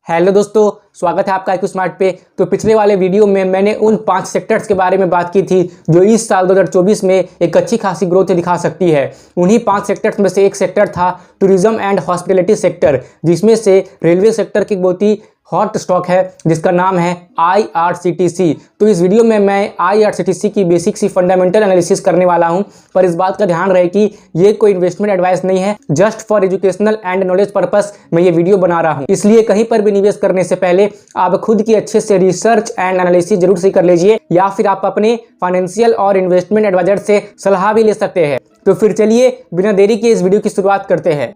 Hello दोस्तों, स्वागत है आपका IQ स्मार्ट पे। तो पिछले वाले वीडियो में मैंने उन 5 सेक्टर्स के बारे में बात की थी जो इस साल 2024 में एक अच्छी खासी ग्रोथ दिखा सकती है। उन्हीं 5 सेक्टर्स में से एक सेक्टर था टूरिज्म एंड हॉस्पिटैलिटी सेक्टर, जिसमें से रेलवे सेक्टर की बहुत ही हॉट स्टॉक है जिसका नाम है IRCTC। तो इस वीडियो में मैं IRCTC की बेसिक सी फंडामेंटल एनालिसिस करने वाला हूं, पर इस बात का ध्यान रहे कि ये कोई इन्वेस्टमेंट एडवाइस नहीं है, just for educational and knowledge purpose मैं ये वीडियो बना रहा हूं। इसलिए कहीं पर भी निवेश करने से पहले आप खुद की अच्छे से रिसर्च एंड एनालिसिस जरूर से कर लीजिए, या फिर आप अपने फाइनेंशियल और इन्वेस्टमेंट एडवाइजर से सलाह भी ले सकते हैं। तो फिर चलिए बिना देरी के इस वीडियो की शुरुआत करते हैं।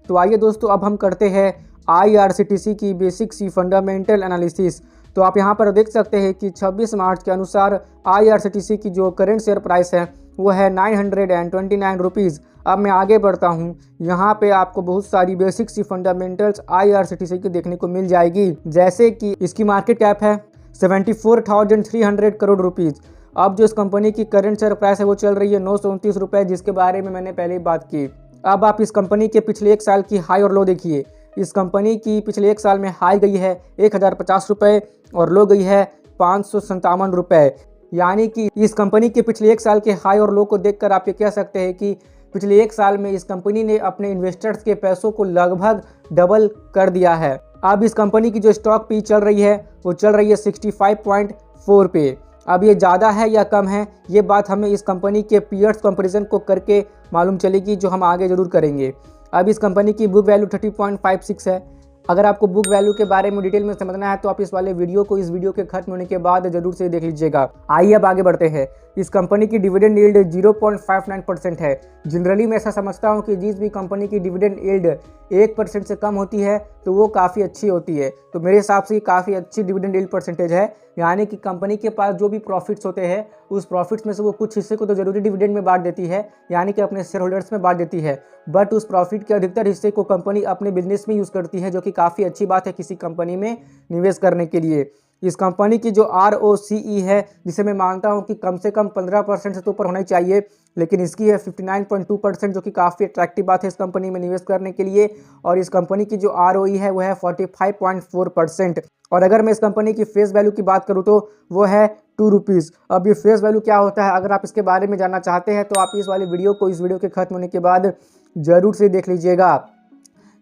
तो आइए दोस्तों, अब हम करते हैं IRCTC की बेसिक सी फंडामेंटल एनालिसिस। तो आप यहाँ पर देख सकते हैं कि 26 मार्च के अनुसार IRCTC की जो करंट शेयर प्राइस है वो है 929 रुपीज़। अब मैं आगे बढ़ता हूँ, यहाँ पे आपको बहुत सारी बेसिक सी फंडामेंटल्स IRCTC की देखने को मिल जाएगी, जैसे कि इसकी मार्केट कैप है 74,300 करोड़ रुपीज़। अब जो इस कंपनी की करंट शेयर प्राइस है वो चल रही है 929 रुपये, जिसके बारे में मैंने पहले ही बात की। अब आप इस कंपनी के पिछले एक साल की हाई और लो देखिए। इस कंपनी की पिछले एक साल में हाई गई है 1050 रुपये और लो गई है 557 रुपये। यानी कि इस कंपनी के पिछले एक साल के हाई और लो को देखकर आप ये कह सकते हैं कि पिछले एक साल में इस कंपनी ने अपने इन्वेस्टर्स के पैसों को लगभग डबल कर दिया है। अब इस कंपनी की जो स्टॉक पी चल रही है वो चल रही है 65.4 पे। अब ये ज़्यादा है या कम है, ये बात हमें इस कंपनी के पीयर्स कंपैरिजन को करके मालूम चलेगी, जो हम आगे ज़रूर करेंगे। अब इस कंपनी की बुक वैल्यू 30.56 है। अगर आपको बुक वैल्यू के बारे में डिटेल में समझना है तो आप इस वाले वीडियो को इस वीडियो के खत्म होने के बाद जरूर से देख लीजिएगा। आइए अब आगे बढ़ते हैं। इस कंपनी की डिविडेंड यील्ड 0.59% है। जनरली मैं ऐसा समझता हूं कि जिस भी कंपनी की डिविडेंड यील्ड 1% से कम होती है तो वो काफ़ी अच्छी होती है। तो मेरे हिसाब से काफ़ी अच्छी डिविडेंड यील्ड परसेंटेज है। यानी कि कंपनी के पास जो भी प्रॉफिट्स होते हैं उस प्रॉफिट्स में से वो कुछ हिस्से को तो जरूरी डिविडेंड में बांट देती है, यानी कि अपने शेयर होल्डर्स में बांट देती है, बट उस प्रॉफिट के अधिकतर हिस्से को कंपनी अपने बिजनेस में यूज़ करती है, जो कि काफ़ी अच्छी बात है किसी कंपनी में निवेश करने के लिए। इस कंपनी की जो ROCE है, जिसे मैं मानता हूं कि कम से कम 15% से तो ऊपर होना ही चाहिए, लेकिन इसकी है 59.2%, जो कि काफ़ी अट्रैक्टिव बात है इस कंपनी में निवेश करने के लिए। और इस कंपनी की जो ROE है वो है 45.4%। और अगर मैं इस कंपनी की फेस वैल्यू की बात करूँ तो वो है 2 रुपीज़। अब ये फेस वैल्यू क्या होता है, अगर आप इसके बारे में जानना चाहते हैं तो आप इस वाले वीडियो को इस वीडियो के खत्म होने के बाद ज़रूर से देख लीजिएगा।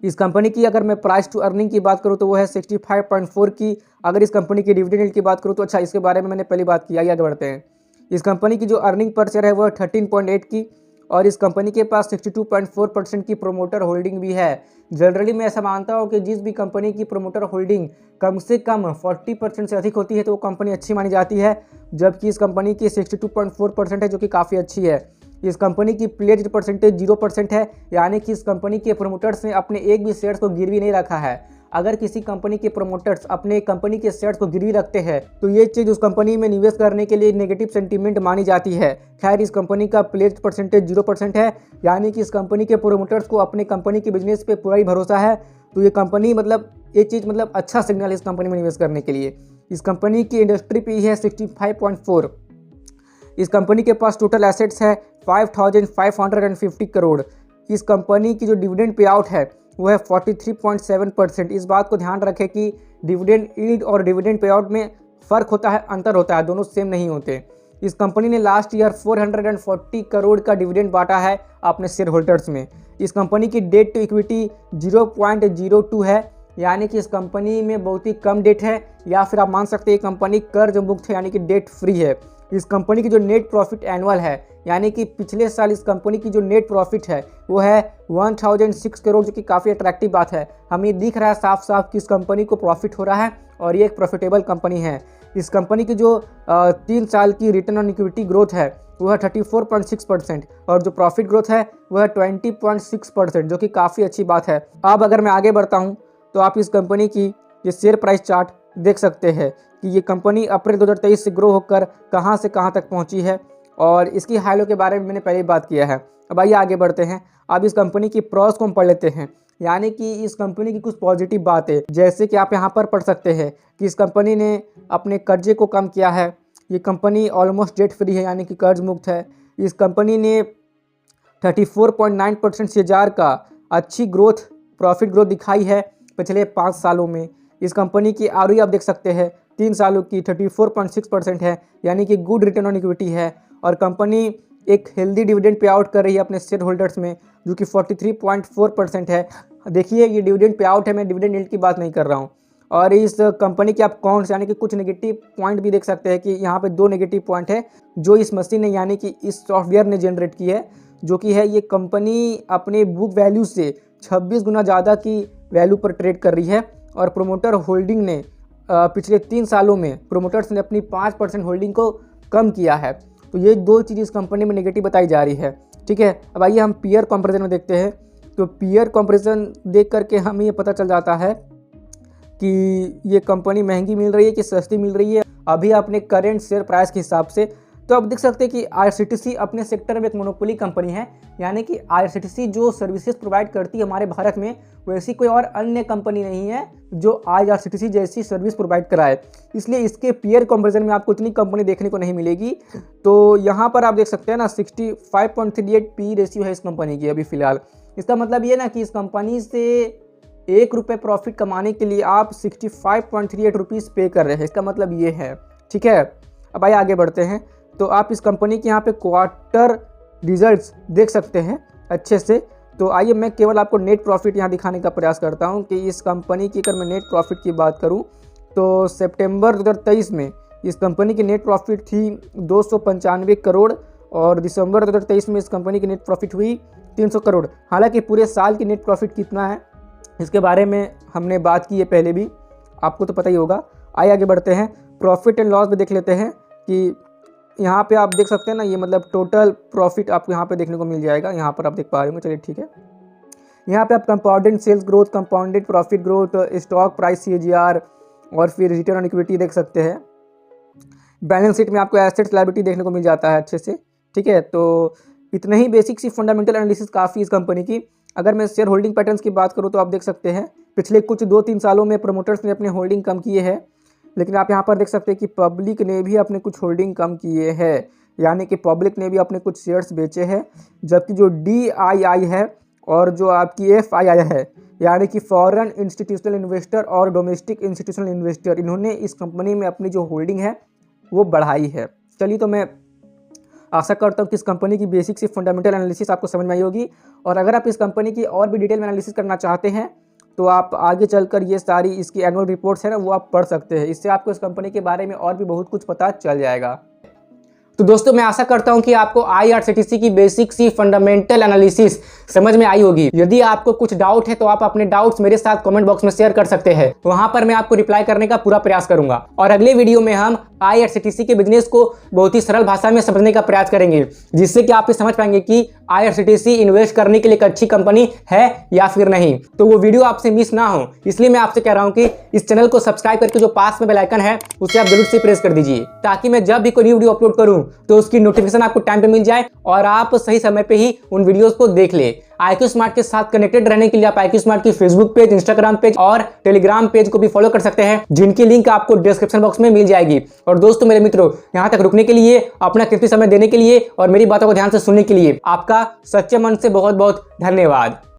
इस कंपनी की अगर मैं प्राइस टू अर्निंग की बात करूं तो वो है 65.4 की। अगर इस कंपनी की डिविडेंड यील्ड की बात करूं तो अच्छा, इसके बारे में मैंने पहली बात की, आगे बढ़ते हैं। इस कंपनी की जो अर्निंग पर शेयर है वो है 13.8 की, और इस कंपनी के पास 62.4% की प्रोमोटर होल्डिंग भी है। जनरली मैं ऐसा मानता हूं कि जिस भी कंपनी की प्रोमोटर होल्डिंग कम से कम 40% से अधिक होती है तो वो कंपनी अच्छी मानी जाती है, जबकि इस कंपनी की 62.4% है, जो कि काफ़ी अच्छी है। इस कंपनी की प्लेज्ड परसेंटेज 0% है, यानी कि इस कंपनी के प्रोमोटर्स ने अपने एक भी शेयर्स को गिरवी नहीं रखा है। अगर किसी कंपनी के प्रोमोटर्स अपने कंपनी के शेयर्स को गिरवी रखते हैं तो ये चीज़ उस कंपनी में निवेश करने के लिए नेगेटिव सेंटीमेंट मानी जाती है। खैर, इस कंपनी का प्लेज्ड परसेंटेज 0% है, यानी कि इस कंपनी के प्रोमोटर्स को अपने कंपनी के बिजनेस पे पूरा ही भरोसा है। तो ये कंपनी ये चीज़ अच्छा सिग्नल है इस कंपनी में निवेश करने के लिए। इस कंपनी की इंडस्ट्री पी है 65.4। इस कंपनी के पास टोटल एसेट्स है 5,550 करोड़। इस कंपनी की जो डिविडेंड पे आउट है वो है 43.7%। इस बात को ध्यान रखें कि डिविडेंड यील्ड और डिविडेंड पे आउट में फ़र्क होता है, अंतर होता है, दोनों सेम नहीं होते। इस कंपनी ने लास्ट ईयर 440 करोड़ का डिविडेंड बांटा है अपने शेयर होल्डर्स में। इस कंपनी की डेट टू इक्विटी 0.02 है, यानी कि इस कंपनी में बहुत ही कम डेट है, या फिर आप मान सकते हैं कंपनी कर्ज मुक्त है, यानी कि डेट फ्री है। इस कंपनी की जो नेट प्रॉफिट एनुअल है, यानी कि पिछले साल इस कंपनी की जो नेट प्रॉफिट है वो है 1006 करोड़, जो कि काफ़ी अट्रैक्टिव बात है। हमें दिख रहा है साफ साफ कि इस कंपनी को प्रॉफिट हो रहा है और ये एक प्रॉफिटेबल कंपनी है। इस कंपनी की जो 3 साल की रिटर्न ऑन इक्विटी ग्रोथ है वो है 34.6%, और जो प्रॉफिट ग्रोथ है वो है 20.6%, जो कि काफ़ी अच्छी बात है। अब अगर मैं आगे बढ़ता हूँ तो आप इस कंपनी की ये शेयर प्राइस चार्ट देख सकते हैं कि ये कंपनी अप्रैल 2023 से ग्रो होकर कहां से कहां तक पहुंची है, और इसकी हाई लो के बारे में मैंने पहले ही बात किया है। अब आइए आगे बढ़ते हैं। अब इस कंपनी की प्रॉस को हम पढ़ लेते हैं, यानी कि इस कंपनी की कुछ पॉजिटिव बातें, जैसे कि आप यहाँ पर पढ़ सकते हैं कि इस कंपनी ने अपने कर्जे को कम किया है, ये कंपनी ऑलमोस्ट डेट फ्री है, यानी कि कर्ज मुक्त है। इस कंपनी ने 34.9% CAGR का अच्छी ग्रोथ, प्रॉफिट ग्रोथ दिखाई है पिछले 5 सालों में। इस कंपनी की ROE आप देख सकते हैं 3 सालों की 34.6% है, यानी कि गुड रिटर्न ऑन इक्विटी है। और कंपनी एक हेल्दी डिविडेंड पे आउट कर रही है अपने शेयर होल्डर्स में, जो कि 43.4% है। देखिए ये डिविडेंड पे आउट है, मैं डिविडेंड यील्ड की बात नहीं कर रहा हूँ। और इस कंपनी के आप कौन से, यानी कि कुछ नेगेटिव पॉइंट भी देख सकते हैं कि यहाँ पे 2 नेगेटिव पॉइंट है जो इस मशीन ने, यानी कि इस सॉफ्टवेयर ने जनरेट की है, जो कि है ये कंपनी अपने बुक वैल्यू से 26 गुना ज़्यादा की वैल्यू पर ट्रेड कर रही है। और प्रोमोटर होल्डिंग ने पिछले 3 सालों में प्रोमोटर्स ने अपनी 5% होल्डिंग को कम किया है। तो ये 2 चीज़ इस कंपनी में नेगेटिव बताई जा रही है। ठीक है, अब आइए हम पीयर कंपैरिजन में देखते हैं। तो पीयर कंपैरिजन देख करके हमें ये पता चल जाता है कि ये कंपनी महंगी मिल रही है कि सस्ती मिल रही है अभी अपने करेंट शेयर प्राइस के हिसाब से। तो आप देख सकते हैं कि IRCTC अपने सेक्टर में एक मोनोपोली कंपनी है, यानी कि IRCTC जो सर्विसेज प्रोवाइड करती है हमारे भारत में, वैसी कोई और अन्य कंपनी नहीं है जो IRCTC जैसी सर्विस प्रोवाइड कराए। इसलिए इसके पीयर कंपैरिजन में आपको इतनी कंपनी देखने को नहीं मिलेगी। तो यहाँ पर आप देख सकते हैं ना 65.38 PE रेशियो है इस कंपनी की अभी फ़िलहाल। इसका मतलब ये ना कि इस कंपनी से ₹1 प्रॉफिट कमाने के लिए आप 65.38 रुपीज़ पे कर रहे हैं, इसका मतलब ये है। ठीक है, अब आइए आगे बढ़ते हैं। तो आप इस कंपनी के यहाँ पे क्वार्टर रिजल्ट्स देख सकते हैं अच्छे से। तो आइए मैं केवल आपको नेट प्रॉफिट यहाँ दिखाने का प्रयास करता हूँ कि इस कंपनी की अगर मैं नेट प्रॉफिट की बात करूँ तो सितंबर 2023 में इस कंपनी की नेट प्रॉफिट थी 295 करोड़ और दिसंबर 2023 में इस कंपनी की नेट प्रॉफिट हुई 300 करोड़। हालांकि पूरे साल की नेट प्रॉफिट कितना है इसके बारे में हमने बात की है पहले भी, आपको तो पता ही होगा। आइए आगे बढ़ते हैं, प्रॉफिट एंड लॉस में देख लेते हैं कि यहाँ पे आप देख सकते हैं ना, ये मतलब टोटल प्रॉफिट आपको यहाँ पे देखने को मिल जाएगा। यहाँ पर आप देख पा रहे हो, चलिए ठीक है। यहाँ पे आप compounded sales growth, compounded profit growth, stock price CAGR और फिर रिटर्न ऑन इक्विटी देख सकते हैं। बैलेंस शीट में आपको एसेट्स लायबिलिटी देखने को मिल जाता है अच्छे से। ठीक है, तो इतना ही बेसिक सी फंडामेंटल एनालिसिस काफ़ी इस कंपनी की। अगर मैं शेयर होल्डिंग पैटर्न्स की बात करूँ तो आप देख सकते हैं पिछले कुछ 2-3 सालों में प्रमोटर्स ने अपने होल्डिंग कम किए हैं, लेकिन आप यहाँ पर देख सकते हैं कि पब्लिक ने भी अपने कुछ होल्डिंग कम किए हैं, यानी कि पब्लिक ने भी अपने कुछ शेयर्स बेचे हैं। जबकि जो DII है और जो आपकी FII है, यानी कि फॉरेन इंस्टीट्यूशनल इन्वेस्टर और डोमेस्टिक इंस्टीट्यूशनल इन्वेस्टर, इन्होंने इस कंपनी में अपनी जो होल्डिंग है वो बढ़ाई है। चलिए, तो मैं आशा करता हूँ कि इस कंपनी की बेसिक सी फंडामेंटल एनालिसिस आपको समझ में आई होगी। और अगर आप इस कंपनी की और भी डिटेल में एनालिसिस करना चाहते हैं तो आप आगे चलकर ये सारी इसकी एनुअल रिपोर्ट्स है ना वो आप पढ़ सकते हैं। इससे आपको इस कंपनी के बारे में और भी बहुत कुछ पता चल जाएगा। तो दोस्तों मैं आशा करता हूं कि आपको IRCTC की बेसिक सी फंडामेंटल एनालिसिस समझ में आई होगी। यदि आपको कुछ डाउट है तो आप अपने डाउट्स मेरे साथ कमेंट बॉक्स में शेयर कर सकते हैं, वहां पर मैं आपको रिप्लाई करने का पूरा प्रयास करूंगा। और अगले वीडियो में हम IRCTC के बिजनेस को बहुत ही सरल भाषा में समझने का प्रयास करेंगे, जिससे कि आप ये समझ पाएंगे कि IRCTC इन्वेस्ट करने के लिए एक अच्छी कंपनी है या फिर नहीं। तो वो वीडियो आपसे मिस ना हो, इसलिए मैं आपसे कह रहा हूं कि इस चैनल को सब्सक्राइब करके जो पास में बेल आइकन है उसे आप जरूर से प्रेस कर दीजिए, ताकि मैं जब भी कोई वीडियो अपलोड करूं तो उसकी नोटिफिकेशन आपको टाइम पे मिल जाए और आप सही समय पे ही उन वीडियोस को देख ले। IQ स्मार्ट के साथ कनेक्टेड रहने के लिए आप IQ स्मार्ट की फेसबुक पेज, इंस्टाग्राम पेज और टेलीग्राम पेज को भी फॉलो कर सकते हैं, जिनकी लिंक आपको डिस्क्रिप्शन बॉक्स में मिल जाएगी। और दोस्तों मेरे मित्रों, यहाँ तक रुकने के लिए, अपना कीमती समय देने के लिए और मेरी बातों को ध्यान से सुनने के लिए आपका सच्चे मन से बहुत बहुत धन्यवाद।